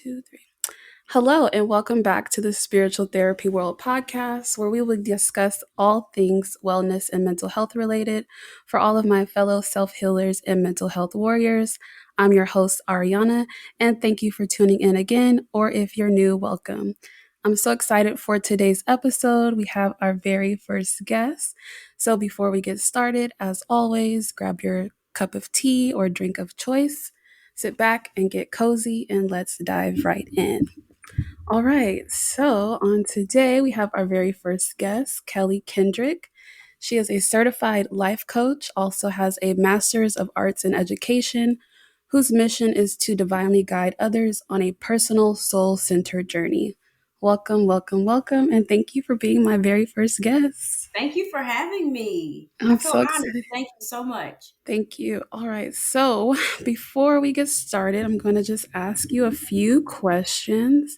2, 3. Hello, and welcome back to the Spiritual Therapy WRLD podcast, where we will discuss all things wellness and mental health related for all of my fellow self healers and mental health warriors. I'm your host, Ariana, and thank you for tuning in again, or if you're new, welcome. I'm so excited for today's episode. We have our very first guest. So before we get started, as always, grab your cup of tea or drink of choice. Sit back and get cozy, and let's dive right in. All right, so on today we have our very first guest, Kelly Kendrick. She is a certified life coach, also has a master's of arts in education, whose mission is to divinely guide others on a personal soul-centered journey. Welcome, welcome, welcome, and thank you for being my very first guest. Thank you for having me. I I'm feel so honored. excited. Thank you so much. Thank you. All right. So before we get started, I'm going to just ask you a few questions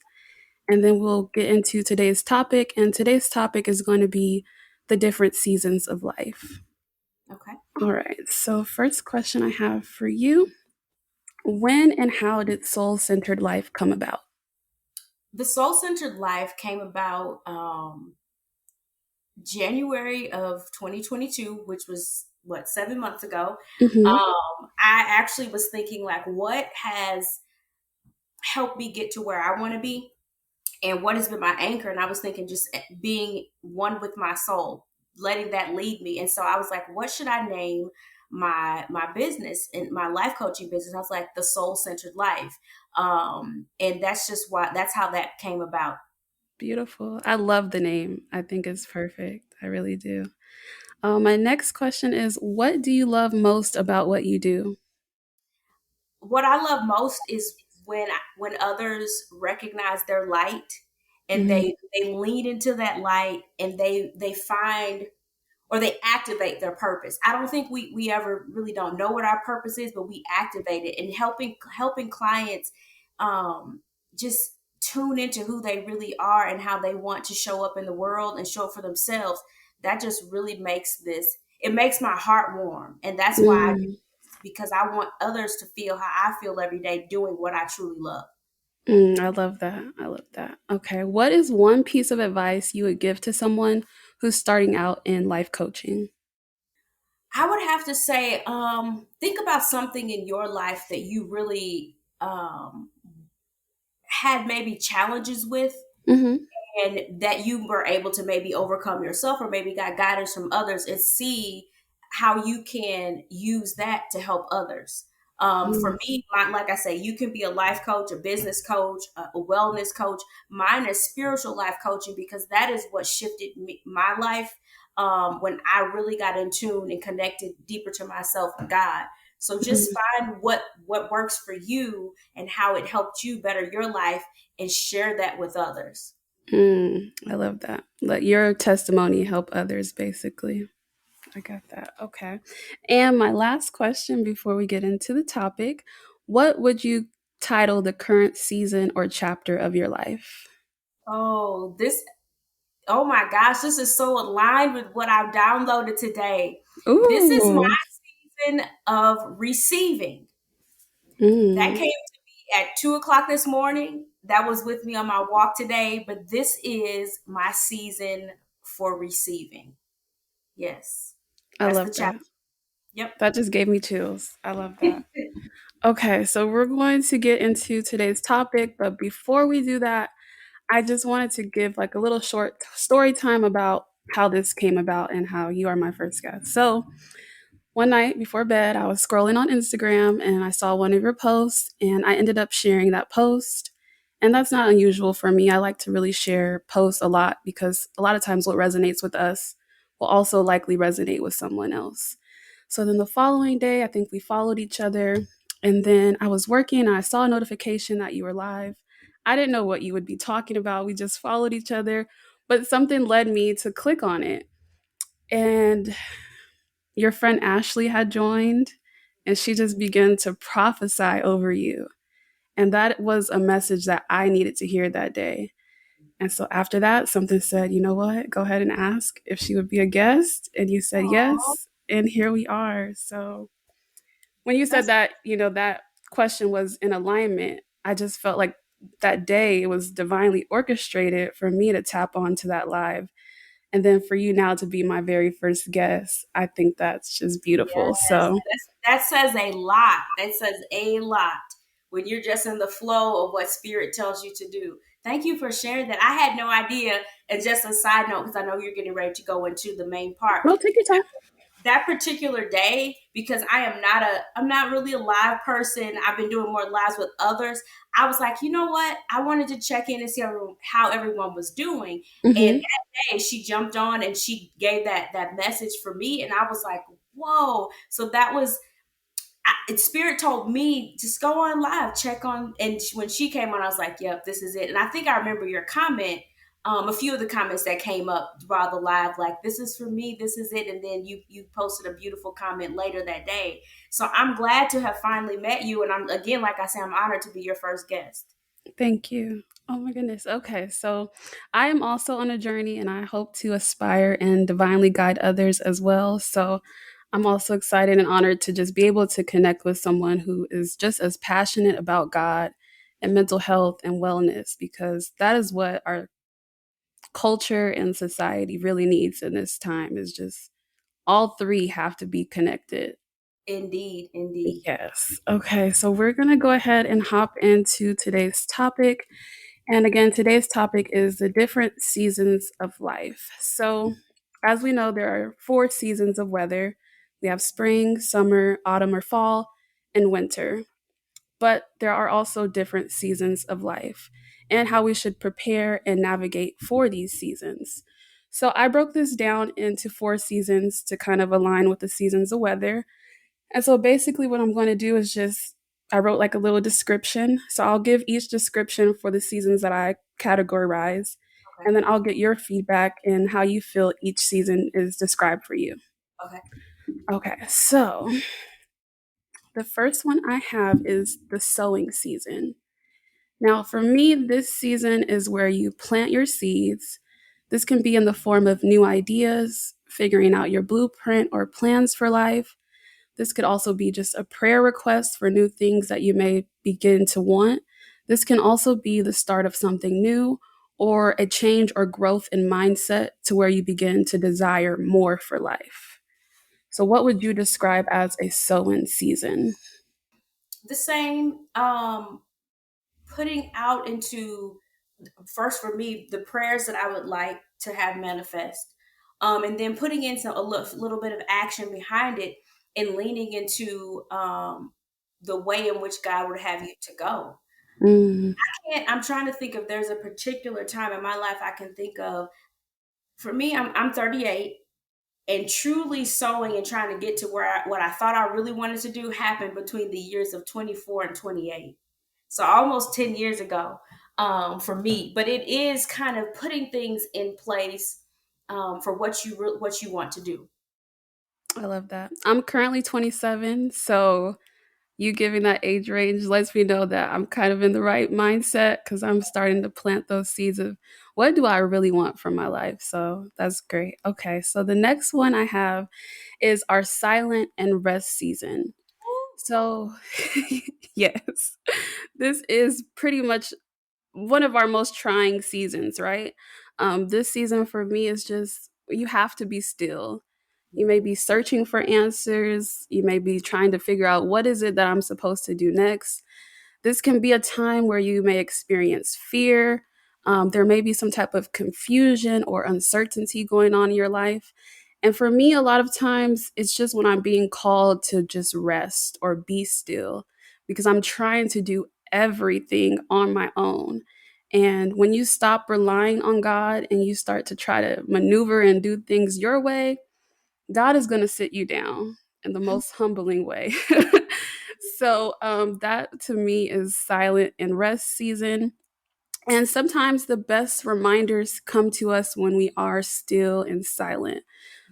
and then we'll get into today's topic. And today's topic is going to be the different seasons of life. Okay. All right. So, first question I have for you: when and how did soul centered life come about? The Soul Centered Life came about January of 2022, which was 7 months ago. Mm-hmm. I actually was thinking, like, what has helped me get to where I want to be and what has been my anchor. And I was thinking just being one with my soul, letting that lead me. And so I was like, what should I name my business and my life coaching business? I was like, the Soul Centered Life. And that's how that came about. Beautiful. I love the name. I think it's perfect. I really do. My next question is: what do you love most about what you do? What I love most is when others recognize their light and Mm-hmm. they lean into that light and they find or they activate their purpose. I don't think we ever really don't know what our purpose is, but we activate it, and helping clients just tune into who they really are and how they want to show up in the world and show up for themselves. That just really makes my heart warm, and that's why I do Mm. this, because I want others to feel how I feel every day doing what I truly love. I love that. I love that. Okay. What is one piece of advice you would give to someone who's starting out in life coaching? I would have to say, think about something in your life that you really had maybe challenges with, Hmm. and that you were able to maybe overcome yourself or maybe got guidance from others, and see how you can use that to help others. For me, like I say, you can be a life coach, a business coach, a wellness coach. Mine is spiritual life coaching, because that is what shifted my life when I really got in tune and connected deeper to myself and God. So just find what works for you and how it helped you better your life, and share that with others. I love that. Let your testimony help others, basically. I got that. Okay. And my last question before we get into the topic: what would you title the current season or chapter of your life? Oh, oh my gosh, this is so aligned with what I've downloaded today. This is my Ooh. season of receiving. That Mm, came to me at 2 o'clock this morning. That was with me on my walk today, but this is my season for receiving. Yes, I that's love the chapter. that. Yep. That just gave me chills. I love that. Okay, so we're going to get into today's topic, but before we do that, I just wanted to give like a little short story time about how this came about and how you are my first guest. So, one night before bed, I was scrolling on Instagram and I saw one of your posts and I ended up sharing that post. And that's not unusual for me. I like to really share posts a lot because a lot of times what resonates with us will also likely resonate with someone else. So then the following day, I think we followed each other. And then I was working and I saw a notification that you were live. I didn't know what you would be talking about. We just followed each other, but something led me to click on it. And your friend Ashley had joined and she just began to prophesy over you. And that was a message that I needed to hear that day. And so after that, something said, you know what, go ahead and ask if she would be a guest. And you said Oh, yes. And here we are. So when you said that's that, that question was in alignment, I just felt like that day it was divinely orchestrated for me to tap onto that live. And then for you now to be my very first guest, I think that's just beautiful. Yes, So that says a lot. That says a lot when you're just in the flow of what spirit tells you to do. Thank you for sharing that. I had no idea. And just a side note, because I know you're getting ready to go into the main part, no, take your time. that particular day, because I'm not really a live person. I've been doing more lives with others. I was like, you know what? I wanted to check in and see how everyone was doing. And Hmm. that day she jumped on and she gave that message for me. And I was like, whoa. So that was Spirit told me just go on live, check on. And when she came on, I was like, yep, this is it. And I think I remember your comment, a few of the comments that came up while the live, like, this is for me, this is it. And then you posted a beautiful comment later that day. So I'm glad to have finally met you. And I'm, again, like I said, I'm honored to be your first guest. Thank you. Oh my goodness. Okay. So I am also on a journey and I hope to aspire and divinely guide others as well. So I'm also excited and honored to just be able to connect with someone who is just as passionate about God and mental health and wellness, because that is what our culture and society really needs in this time, is just all three have to be connected. Indeed, indeed. Yes. Okay. So we're going to go ahead and hop into today's topic. And again, today's topic is the different seasons of life. So, as we know, there are 4 seasons of weather. We have spring, summer, autumn or fall, and winter. But there are also different seasons of life and how we should prepare and navigate for these seasons. So, I broke this down into 4 seasons to kind of align with the seasons of weather. And so basically, what I'm going to do is just, I wrote like a little description. So I'll give each description for the seasons that I categorize, Okay. and then I'll get your feedback and how you feel each season is described for you. Okay. Okay, so the first one I have is the sowing season. Now, for me, this season is where you plant your seeds. This can be in the form of new ideas, figuring out your blueprint or plans for life. This could also be just a prayer request for new things that you may begin to want. This can also be the start of something new or a change or growth in mindset to where you begin to desire more for life. So, what would you describe as a sowing season? The same, putting out into, first for me, the prayers that I would like to have manifest, and then putting in a little bit of action behind it and leaning into the way in which God would have you to go. Mm, I'm trying to think if there's a particular time in my life I can think of. For me, I'm 38, and truly sowing and trying to get to what I thought I really wanted to do happened between the years of 24 and 28. So almost 10 years ago, for me. But it is kind of putting things in place, for what you want to do. I love that. I'm currently 27, so you giving that age range lets me know that I'm kind of in the right mindset because I'm starting to plant those seeds of what do I really want from my life. So that's great. Okay, so the next one I have is our silent and rest season. So, yes, this is pretty much one of our most trying seasons, right? This season for me is just you have to be still. You may be searching for answers. You may be trying to figure out what is it that I'm supposed to do next. This can be a time where you may experience fear. There may be some type of confusion or uncertainty going on in your life. And for me, a lot of times it's just when I'm being called to just rest or be still because I'm trying to do everything on my own. And when you stop relying on God and you start to try to maneuver and do things your way, God is going to sit you down in the most humbling way. So that to me is silent and rest season. And sometimes the best reminders come to us when we are still and silent.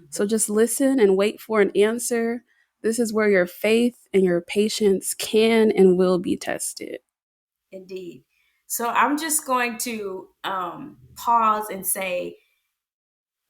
So just listen and wait for an answer. This is where your faith and your patience can and will be tested. Indeed. So I'm just going to pause and say,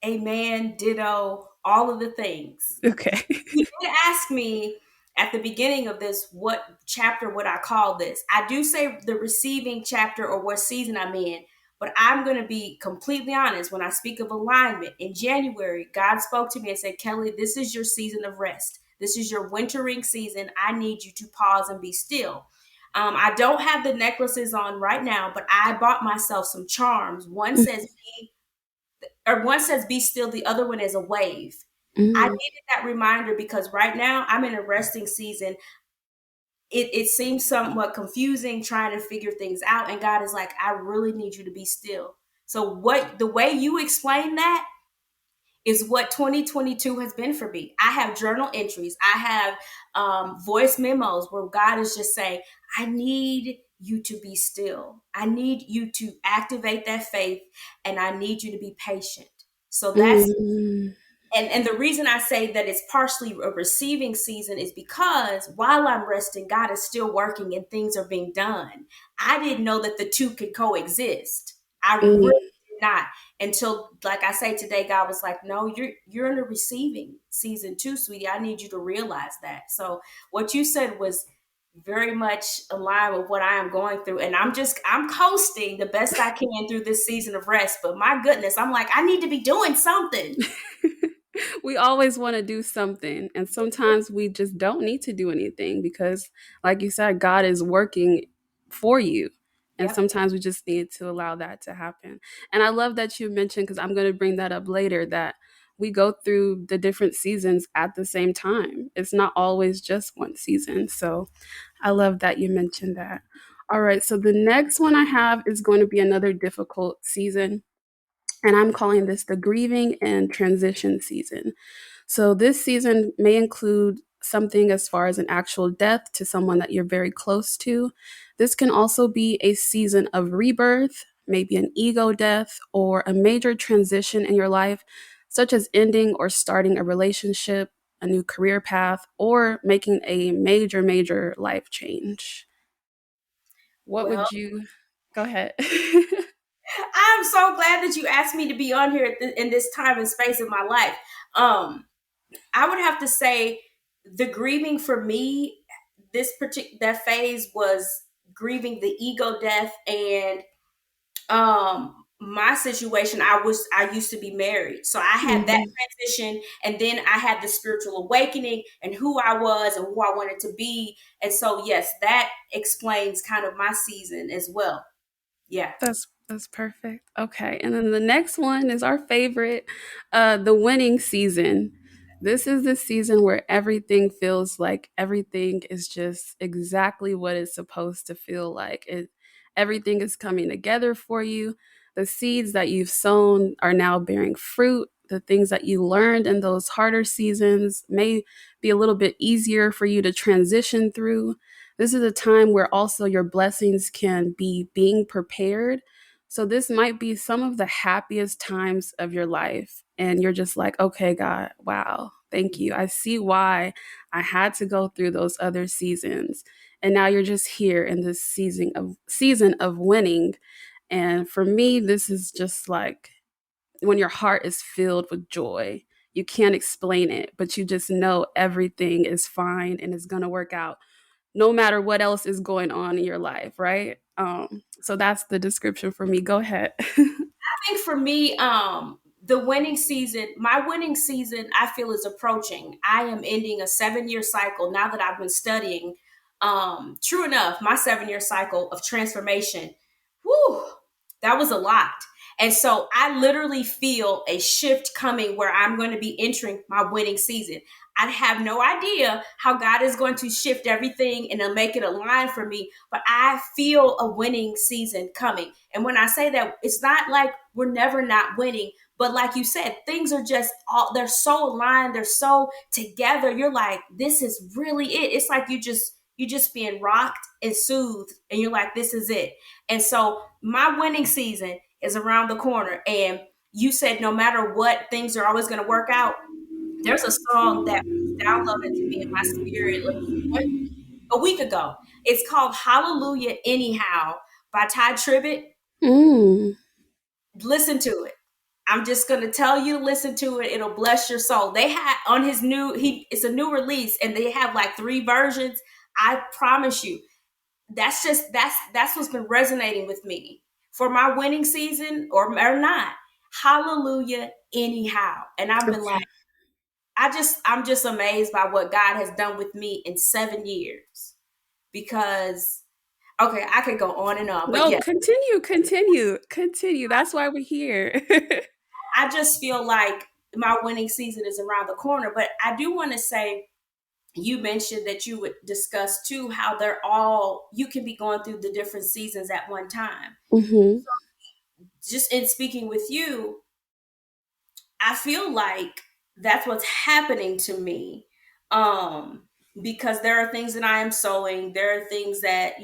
Amen, ditto, all of the things. Okay. You did ask me at the beginning of this, what chapter would I call this? I do say the receiving chapter or what season I'm in, but I'm going to be completely honest. When I speak of alignment in January, God spoke to me and said, Kelly, this is your season of rest. This is your wintering season. I need you to pause and be still. I don't have the necklaces on right now, but I bought myself some charms. One says be still, the other one is a wave. I Mm, needed that reminder because right now I'm in a resting season. It seems somewhat confusing trying to figure things out. And God is like, I really need you to be still. So what the way you explain that is what 2022 has been for me. I have journal entries. I have voice memos where God is just saying, I need you to be still. I need you to activate that faith, and I need you to be patient. So that's mm, and the reason I say that it's partially a receiving season is because while I'm resting, God is still working and things are being done. I didn't know that the two could coexist. I really mm. did not until, like I say today, God was like, "No, you're in a receiving season too, sweetie. I need you to realize that." So what you said was very much aligned with what I am going through, and I'm coasting the best I can through this season of rest. But my goodness, I'm like, I need to be doing something. We always want to do something, and sometimes we just don't need to do anything because, like you said, God is working for you. And Yep. sometimes we just need to allow that to happen. And I love that you mentioned, because I'm going to bring that up later, that we go through the different seasons at the same time. It's not always just one season. So I love that you mentioned that. All right. So the next one I have is going to be another difficult season. And I'm calling this the grieving and transition season. So this season may include something as far as an actual death to someone that you're very close to. This can also be a season of rebirth, maybe an ego death or a major transition in your life, such as ending or starting a relationship, a new career path, or making a major life change. What Well, would you go ahead? I'm so glad that you asked me to be on here in this time and space of my life. Um, I would have to say the grieving for me, this particular that phase was grieving the ego death and my situation. I used to be married, so I had that Mhm. transition, and then I had the spiritual awakening and who I was and who I wanted to be. And so yes, that explains kind of my season as well. Yeah. That's perfect. Okay. And then the next one is our favorite, the winning season. This is the season where everything feels like everything is just exactly what it's supposed to feel like. Everything is coming together for you. The seeds that you've sown are now bearing fruit. The things that you learned in those harder seasons may be a little bit easier for you to transition through. This is a time where also your blessings can be being prepared. So, this might be some of the happiest times of your life. And you're just like, okay, God, wow, thank you. I see why I had to go through those other seasons. And now you're just here in this season of winning. And for me, this is just like when your heart is filled with joy. You can't explain it, but you just know everything is fine and it's going to work out no matter what else is going on in your life, right? So that's the description for me. Go ahead. Think for me, the winning season, my winning season, I feel is approaching. I am ending a 7 year cycle now that I've been studying. True enough, my 7 year cycle of transformation, whew, that was a lot. And so I literally feel a shift coming where I'm going to be entering my winning season. I have no idea how God is going to shift everything and make it align for me, but I feel a winning season coming. And when I say that, it's not like we're never not winning, but like you said, things are just all, they're so aligned, they're so together. You're like, this is really it. It's like you just being rocked and soothed, and you're like, this is it. And so my winning season is around the corner. And you said no matter what, things are always going to work out. There's a song that was downloaded to me in my spirit a week ago. It's called Hallelujah Anyhow by Ty Tribbett. Mm, Listen to it. I'm just gonna tell you to listen to it. It'll bless your soul. They had on his new it's a new release, and they have like 3 versions. I promise you, that's what's been resonating with me for my winning season or not. Hallelujah, anyhow. And I've been like, Okay. I'm just amazed by what God has done with me in 7 years. Because okay, I could go on and on, but No, yeah, continue, continue, continue. That's why we're here. I just feel like my winning season is around the corner. But I do want to say, you mentioned that you would discuss too how they're all, you can be going through the different seasons at one time. Hmm. Just in speaking with you, I feel like that's what's happening to me. Um, because there are things that I am sowing, there are things that,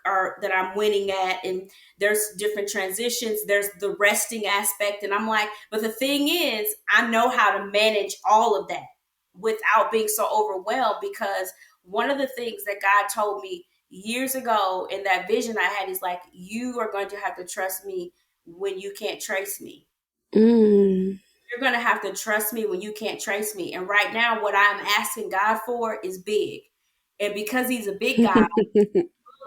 are that I'm winning at, and there's different transitions, there's the resting aspect. And I'm like, but the thing is, I know how to manage all of that without being so overwhelmed. Because one of the things that God told me years ago in that vision I had is like, you are going to have to trust me when you can't trace me. Mm. You're going to have to trust me when you can't trace me. And right now, what I'm asking God for is big. And because he's a big God,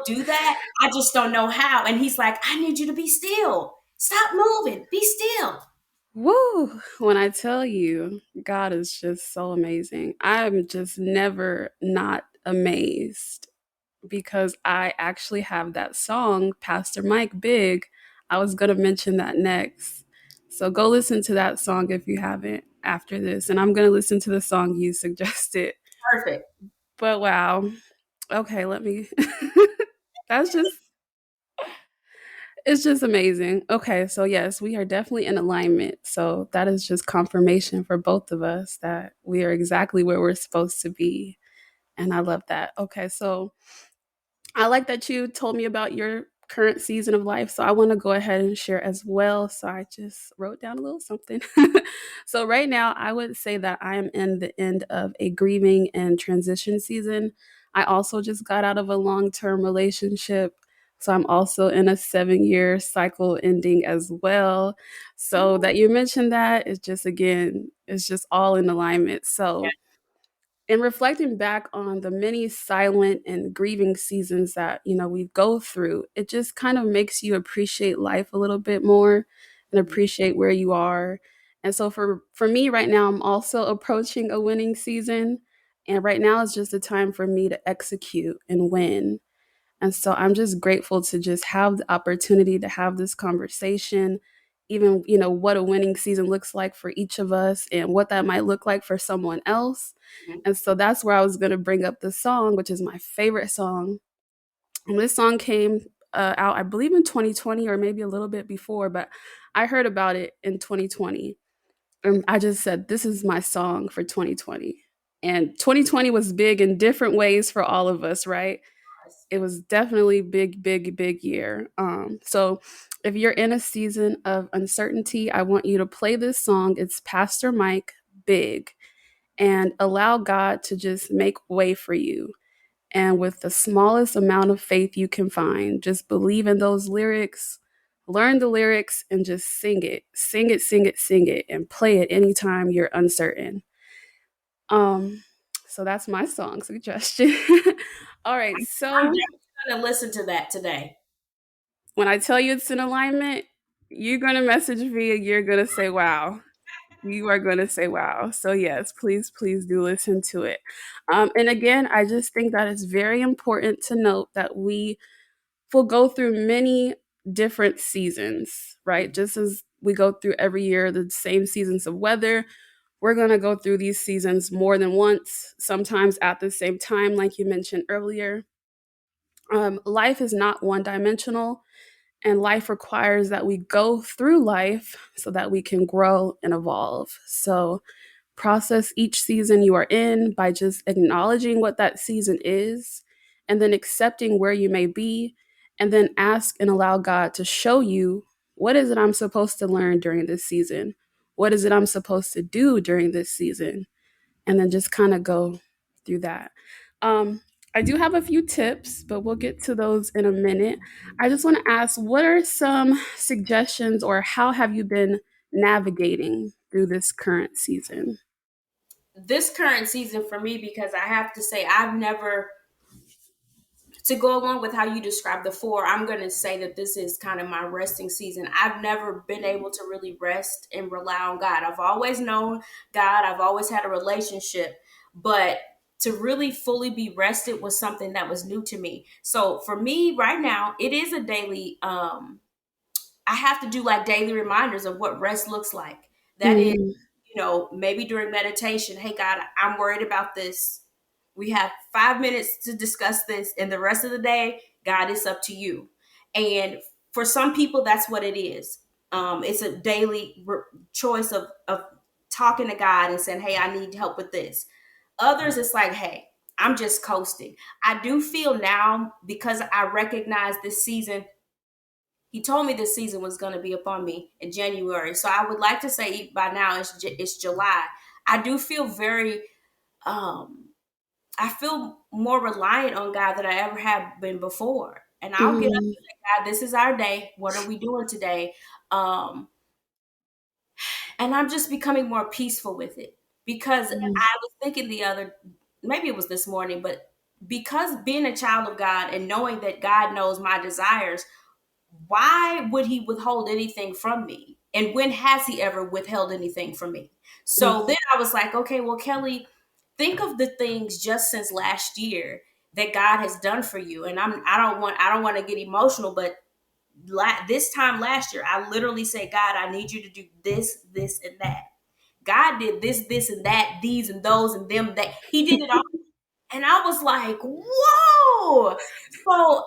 do that. I just don't know how. And he's like, I need you to be still. Stop moving. Be still. Woo! When I tell you, God is just so amazing. I'm just never not amazed because I actually have that song, Pastor Mike Big. I was going to mention that next. So go listen to that song if you haven't after this. And I'm going to listen to the song you suggested. Perfect. But wow. Okay, let me. That's just, it's just amazing. Okay, so yes, we are definitely in alignment. So that is just confirmation for both of us that we are exactly where we're supposed to be. And I love that. Okay, so I like that you told me about your current season of life. So I want to go ahead and share as well. So I just wrote down a little something. So right now, I would say that I am in the end of a grieving and transition season. I also just got out of a long term relationship. So I'm also in a 7 year cycle ending as well. So Ooh, that you mentioned that is just, again, it's just all in alignment. yeah. So in reflecting back on the many silent and grieving seasons that we go through, it just kind of makes you appreciate life a little bit more and Mhm. appreciate where you are. And so for me right now, I'm also approaching a winning season, and right now is just a time for me to execute and win. And so I'm just grateful to just have the opportunity to have this conversation, even, what a winning season looks like for each of us and what that might look like for someone else. Mhm. And so that's where I was going to bring up the song, which is my favorite song. And this song came out, I believe, in 2020 or maybe a little bit before, but I heard about it in 2020. And I just said, this is my song for 2020. And 2020 was big in different ways for all of us, right? It was definitely big, big, big year. So if you're in a season of uncertainty, I want you to play this song. It's Pastor Mike Big, and allow God to just make way for you. And with the smallest amount of faith you can find, just believe in those lyrics, learn the lyrics, and just sing it. Sing it, sing it, sing it, and play it anytime you're uncertain. Um, so that's my song suggestion. All right, I'm so definitely going to listen to that today. when I tell you it's in alignment, you're going to message me and you're going to say, wow. You are going to say, wow. So, yes, please, please do listen to it. And again, I just think that it's very important to note that we will go through many different seasons, right? Just as we go through every year the same seasons of weather, we're going to go through these seasons more than once, sometimes at the same time, like you mentioned earlier. Life is not one dimensional, and life requires that we go through life so that we can grow and evolve. So, process each season you are in by just acknowledging what that season is and then accepting where you may be, and then ask and allow God to show you, what is it I'm supposed to learn during this season? What is it I'm supposed to do during this season? And then just kind of go through that. Um, I do have a few tips, but we'll get to those in a minute. I just want to ask, what are some suggestions, or how have you been navigating through this current season? This current season for me, because I have to say, I've never, to go along with how you described the four, I'm going to say that this is kind of my resting season. I've never been able to really rest and rely on God. I've always known God, I've always had a relationship, but to really fully be rested was something that was new to me. So for me right now, it is a daily, I have to do like daily reminders of what rest looks like. That is, Mm, maybe during meditation, hey, God, I'm worried about this. We have 5 minutes to discuss this, and the rest of the day, God, it's up to you. And for some people, that's what it is. It's a daily choice of talking to God and saying, hey, I need help with this. Others, it's like, hey, I'm just coasting. I do feel now, because I recognize this season, he told me this season was going to be upon me in January. So I would like to say by now it's July. I do feel very, um, I feel more reliant on God than I ever have been before. And I'll get up mm, and say, God, this is our day. What are we doing today? Um, and I'm just becoming more peaceful with it, because mm, I was thinking maybe it was this morning, but because being a child of God and knowing that God knows my desires, why would he withhold anything from me? And when has he ever withheld anything from me? mm, So then I was like, okay, well, Kelly, think of the things just since last year that God has done for you. And I don't want to get emotional, but this time last year, I literally said, God, I need you to do this, this, and that. God did this, and that, these and those and them, that he did it all. And I was like, whoa. So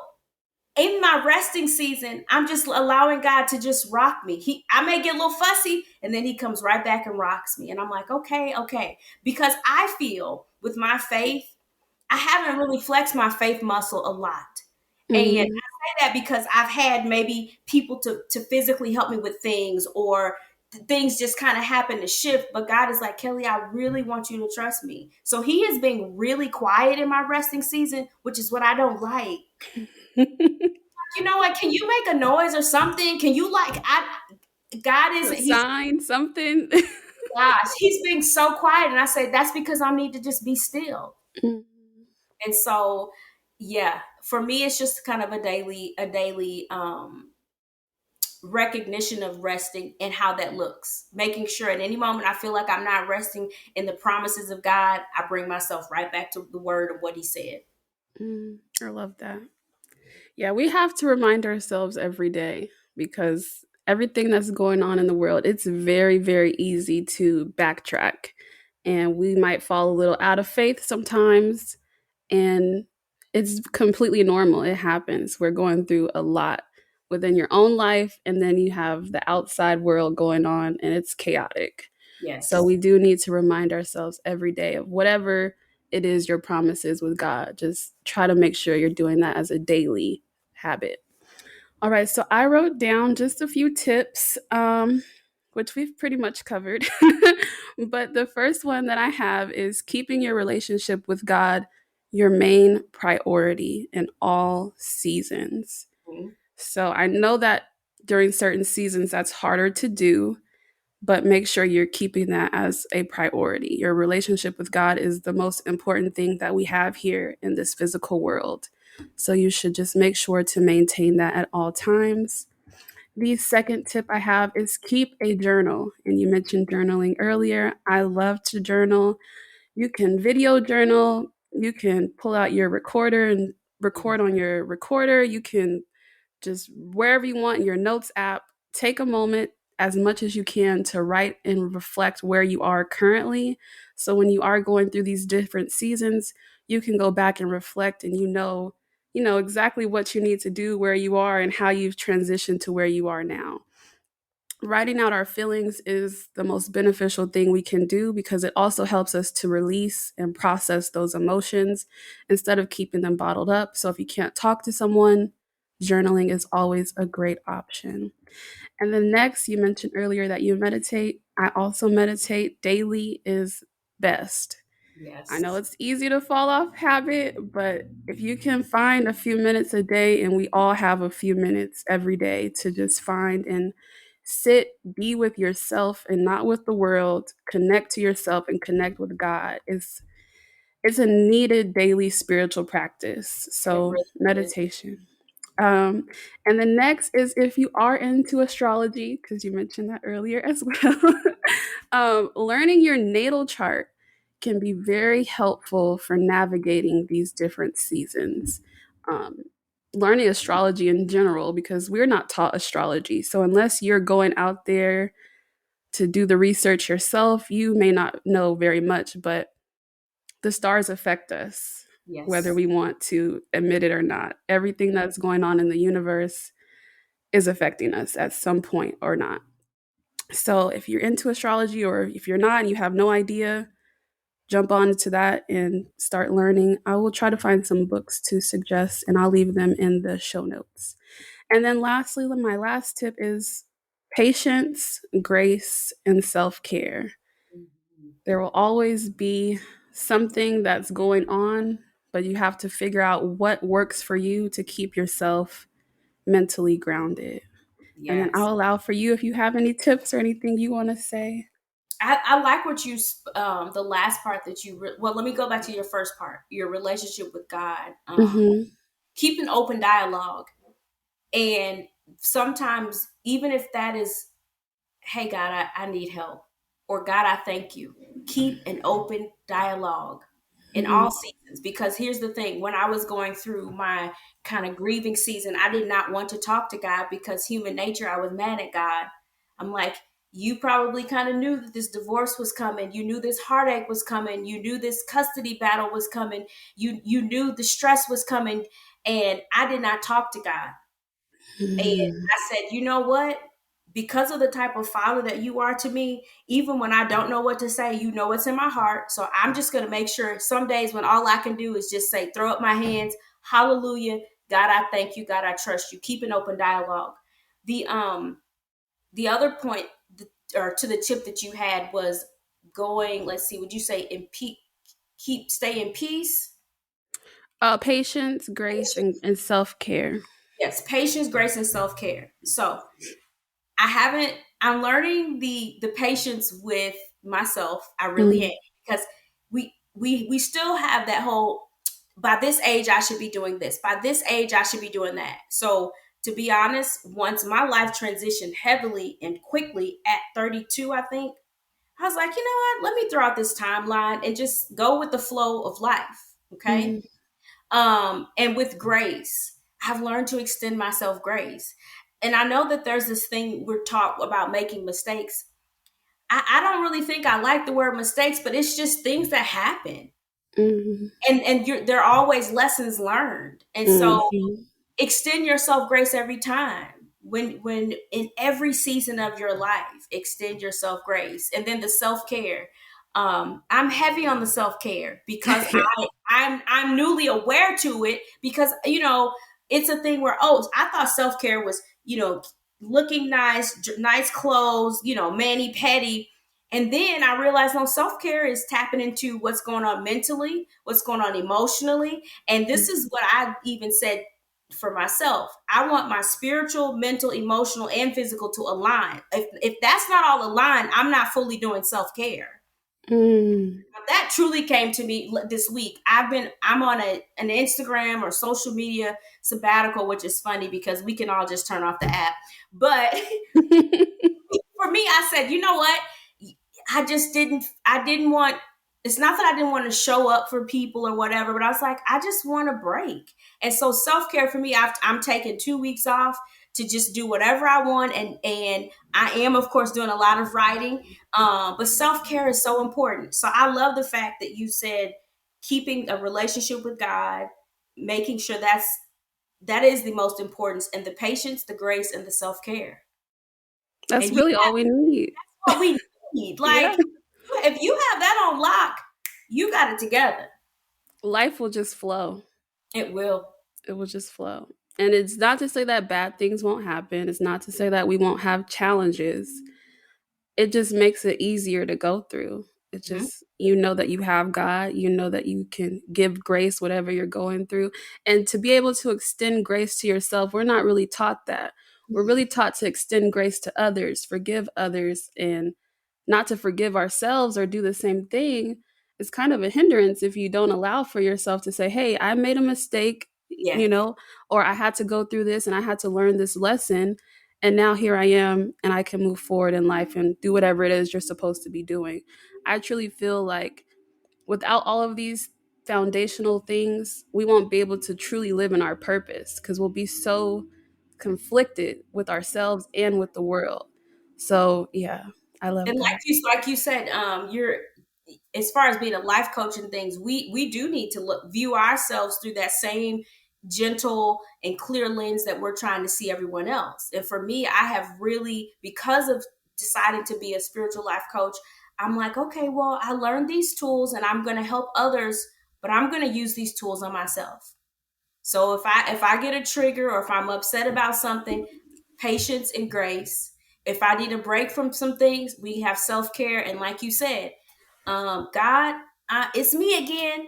in my resting season, I'm just allowing God to just rock me. I may get a little fussy, and then he comes right back and rocks me. And I'm like, okay, okay. Because I feel with my faith, I haven't really flexed my faith muscle a lot. And I mm, say that because I've had maybe people to physically help me with things, or things just kind of happen to shift. But God is like, Kelly, I really want you to trust me. So he has been really quiet in my resting season, which is what I don't like. mm. You know what? Can you make a noise or something? Can you God A isn't, sign, something. gosh, he's being so quiet. And I say, that's because I need to just be still. Mm, And so, yeah, for me, it's just kind of a daily recognition of resting and how that looks. Making sure at any moment I feel like I'm not resting in the promises of God, I bring myself right back to the word of what he said. I love that. Yeah, we have to remind ourselves every day because everything that's going on in the world, it's very, very easy to backtrack. And we might fall a little out of faith sometimes. And it's completely normal. It happens. We're going through a lot within your own life. And then you have the outside world going on, and it's chaotic. So Yes. we do need to remind ourselves every day of whatever it is your promise is with God. Just try to make sure you're doing that as a daily habit. All right, so I wrote down just a few tips, which we've pretty much covered. But the first one that I have is keeping your relationship with God your main priority in all seasons. Mhm. So I know that during certain seasons that's harder to do, but make sure you're keeping that as a priority. Your relationship with God is the most important thing that we have here in this physical world. So you should just make sure to maintain that at all times. The second tip I have is keep a journal. And you mentioned journaling earlier. I love to journal. You can video journal, you can pull out your recorder and record on your recorder. You can just wherever you want in your notes app, take a moment as much as you can to write and reflect where you are currently. So when you are going through these different seasons, you can go back and reflect and you know exactly what you need to do where you are and how you've transitioned to where you are now. Writing out our feelings is the most beneficial thing we can do because it also helps us to release and process those emotions instead of keeping them bottled up. So if you can't talk to someone, journaling is always a great option. And then next, you mentioned earlier that you meditate. I also meditate. Daily is best. I know Yes. it's easy to fall off habit, but if you can find a few minutes a day, and we all have a few minutes every day to just find and sit, be with yourself and not with the world, connect to yourself and connect with God. It's a needed daily spiritual practice. It So really is. meditation. Um, and the next is if you are into astrology, because you mentioned that earlier as well, learning your natal chart can be very helpful for navigating these different seasons. Um, Learning astrology in general, because we're not taught astrology. So unless you're going out there to do the research yourself, you may not know very much, but the stars affect us, whether Yes. we want to admit it or not. Everything that's going on in the universe is affecting us at some point or not. So if you're into astrology or if you're not and you have no idea, jump on into that and start learning. I will try to find some books to suggest and I'll leave them in the show notes. And then lastly, my last tip is patience, grace, and self care. Mhm. There will always be something that's going on, but you have to figure out what works for you to keep yourself mentally grounded. And then Yes. I'll allow for you if you have any tips or anything you want to say. I like what you the last part that well, let me go back to your first part, your relationship with God. Mm-hmm. Keep an open dialogue, and sometimes even if that is, hey God, I need help, or God, I thank you. Keep an open dialogue in Mm-hmm. all seasons, because here's the thing: when I was going through my kind of grieving season, I did not want to talk to God because human nature, I was mad at God. I'm like, you probably kind of knew that this divorce was coming, you knew this heartache was coming, you knew this custody battle was coming, you knew the stress was coming, and I did not talk to God. And Mm-hmm. I said, you know what? Because of the type of father that you are to me, even when I don't know what to say, you know what's in my heart. So I'm just going to make sure some days when all I can do is just say, throw up my hands, hallelujah, God, I thank you, God, I trust you. Keep an open dialogue. The the other point, or to the tip that you had, was going. Let's see, would you say stay in peace? Patience, grace, and self care. Yes, patience, grace, and self care. So I haven't. I'm learning the patience with myself. I really am, Mm-hmm. because we still have that whole, by this age I should be doing this. By this age I should be doing that. So to be honest, once my life transitioned heavily and quickly at 32, I think I was like, you know what? Let me throw out this timeline and just go with the flow of life. Okay. Mm-hmm. And with grace, I've learned to extend myself grace. And I know that there's this thing we're taught about making mistakes. I don't really think I like the word mistakes, but it's just things that happen. Mm-hmm. And there are always lessons learned. And so Mm-hmm. extend yourself grace every time. When in every season of your life, extend yourself grace. And then the self-care. I'm heavy on the self-care because I'm newly aware to it, because it's a thing where, oh, I thought self-care was, looking nice, nice clothes, mani petty. And then I realized, no, self-care is tapping into what's going on mentally, what's going on emotionally. And this is what I even said for myself. I want my spiritual, mental, emotional, and physical to align. If that's not all aligned, I'm not fully doing self-care. Mm-hmm. That truly came to me this week. I'm on an Instagram or social media sabbatical, which is funny because we can all just turn off the app. But for me, I said, you know what? I didn't want, it's not that I didn't want to show up for people or whatever, but I was like, I just want a break. And so self-care for me, I'm taking 2 weeks off to just do whatever I want. And I am, of course, doing a lot of writing. But self-care is so important. So I love the fact that you said keeping a relationship with God, making sure that is the most important, and the patience, the grace, and the self-care. That's And you really all we need. what we need. Yeah. Like, if you have that on lock, you got it together. Life will just flow. It will. It will just flow. And it's not to say that bad things won't happen. It's not to say that we won't have challenges. It just makes it easier to go through. It Mhm. just, you know that you have God, you know that you can give grace whatever you're going through. And to be able to extend grace to yourself, we're not really taught that. we're really taught to extend grace to others, forgive others, and not to forgive ourselves or do the same thing. Is kind of a hindrance if you don't allow for yourself to say, hey, I made a mistake, Yeah. or I had to go through this and I had to learn this lesson. And now here I am, and I can move forward in life and do whatever it is you're supposed to be doing. I truly feel like without all of these foundational things, we won't be able to truly live in our purpose because we'll be so conflicted with ourselves and with the world. So, yeah, I love And that. like you said, you're as far as being a life coach and things, we do need to view ourselves through that same gentle and clear lens that we're trying to see everyone else. And for me, I have really, because of deciding to be a spiritual life coach, I'm like, okay, well, I learned these tools and I'm going to help others, but I'm going to use these tools on myself. So if I get a trigger or if I'm upset about something, patience and grace. If I need a break from some things, we have self care. And like you said, God, it's me again.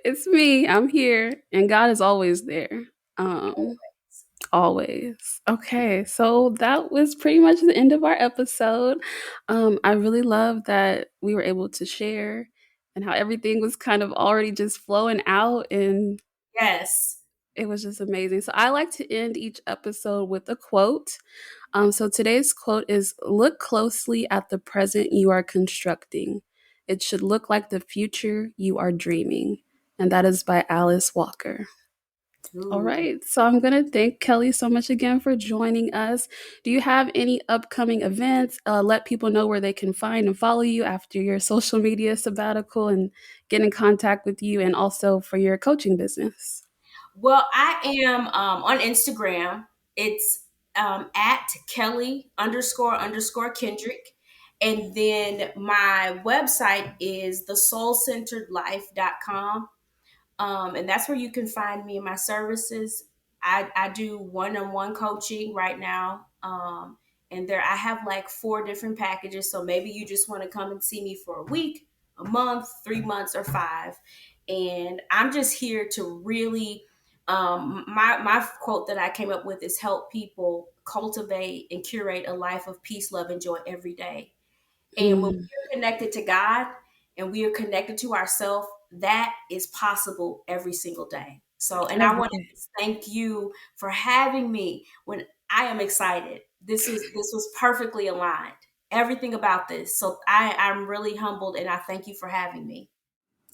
It's me. I'm here, and God is always there. Um, Always. Okay, so that was pretty much the end of our episode. I really love that we were able to share and how everything was kind of already just flowing out, and Yes. it was just amazing. So I like to end each episode with a quote. So today's quote is: look closely at the present you are constructing. It should look like the future you are dreaming. And that is by Alice Walker. All Ooh. right. So I'm going to thank Kelly so much again for joining us. Do you have any upcoming events? Let people know where they can find and follow you after your social media sabbatical and get in contact with you, and also for your coaching business. Well, I am on Instagram. It's at Kelly __ Kendrick. And then my website is thesoulcenteredlife.com. And that's where you can find me and my services. I do one-on-one coaching right now. And there I have like 4 different packages. So maybe you just want to come and see me for a week, a month, 3 months, or 5. And I'm just here to really my quote that I came up with is help people cultivate and curate a life of peace, love, and joy every day. And when Mm, we are connected to God and we are connected to ourselves, that is possible every single day. So, and I every want day. to thank you for having me when I am excited. This was perfectly aligned. Everything about this. So I'm really humbled and I thank you for having me.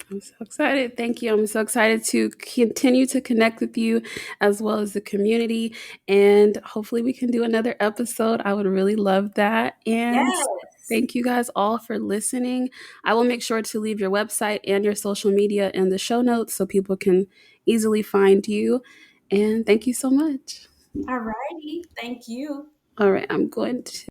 I'm so excited. Thank you. I'm so excited to continue to connect with you as well as the community. And hopefully, we can do another episode. I would really love that. And Yes. thank you guys all for listening. I will make sure to leave your website and your social media in the show notes so people can easily find you. And thank you so much. All righty. Thank you. All right, I'm going to